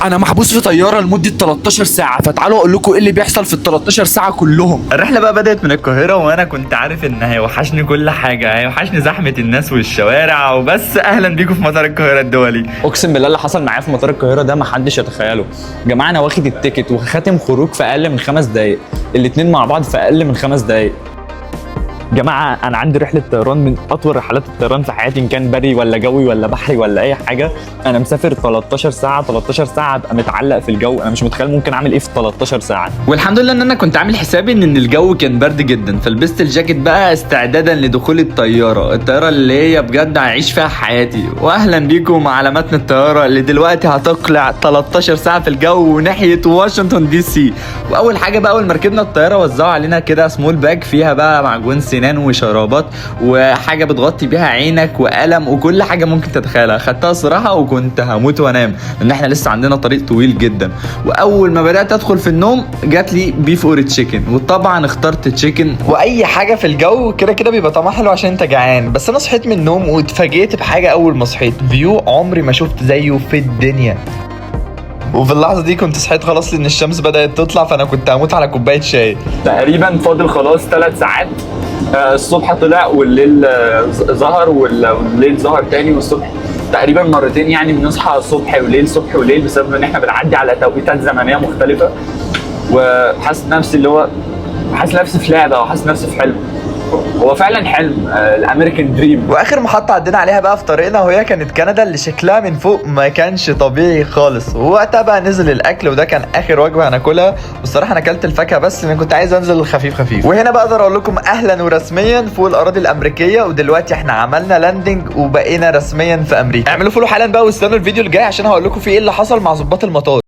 انا محبوس في طياره لمده 13 ساعه، فتعالوا اقول لكم ايه اللي بيحصل في ال 13 ساعه كلهم. الرحله بقى بدات من القاهره، وانا كنت عارف ان هيوحشني كل حاجه، هيوحشني زحمه الناس والشوارع وبس. اهلا بيكم في مطار القاهره الدولي. اقسم بالله اللي حصل معايا في مطار القاهره ده محدش يتخيله. يا جماعه انا واخد التيكت وخاتم خروج في اقل من 5 دقائق، الاتنين مع بعض في اقل من 5 دقائق. جماعه انا عندي رحله طيران من اطول رحلات الطيران في حياتي، ان كان بري ولا جوي ولا بحري ولا اي حاجه. انا مسافر 13 ساعه ابقى متعلق في الجو. انا مش متخيل ممكن اعمل ايه في 13 ساعه. والحمد لله ان انا كنت عامل حسابي ان الجو كان برد جدا، فلبست الجاكيت بقى استعدادا لدخول الطياره اللي هي بجد هعيش فيها حياتي. واهلا بيكم على متن الطياره اللي دلوقتي هتقلع 13 ساعه في الجو ناحيه واشنطن دي سي. واول حاجه بقى اول ما ركبنا الطياره وزعوا علينا كده سمول باج فيها بقى معجون سنان وشرابات وحاجه بتغطي بيها عينك وقلم وكل حاجه ممكن تتخيلها. خدتها الصراحه وكنت هموت وانام لان احنا لسه عندنا طريق طويل جدا. واول ما بدات ادخل في النوم جات لي بيف اور تشيكن، وطبعا اخترت تشيكن. واي حاجه في الجو كده كده بيبقى طعمها حلو عشان انت جعان. بس انا صحيت من النوم واتفاجئت بحاجه اول ما صحيت، فيو عمري ما شفت زيه في الدنيا. وفي اللحظه دي كنت صحيت خلاص لان الشمس بدات تطلع، فانا كنت هموت على كوبايه شاي. تقريبا فاضل خلاص 3 ساعات. الصبح طلع والليل ظهر والليل ظهر تاني، والصبح تقريبا مرتين. يعني بنصحى صبح وليل صبح وليل بسبب ان احنا بنعدي على توقيتات زمنيه مختلفه. وحاسس نفسي حاسس نفسي في لعبه وحاسس نفسي في حلم. هو فعلا حلم، الامريكان دريم. واخر محطه عدينا عليها بقى في طريقنا وهي كانت كندا، اللي شكلها من فوق ما كانش طبيعي خالص. ووقتها بقى نزل الاكل، وده كان اخر وجبه هناكلها. والصراحه انا اكلت الفاكهه بس لان كنت عايز انزل خفيف. وهنا بقى اقدر اقول لكم اهلا ورسميا فوق الاراضي الامريكيه، ودلوقتي احنا عملنا لاندنج وبقينا رسميا في امريكا. اعملوا فولو حالا بقى واستنوا الفيديو الجاي عشان هقول لكم في ايه اللي حصل مع ضباط المطار.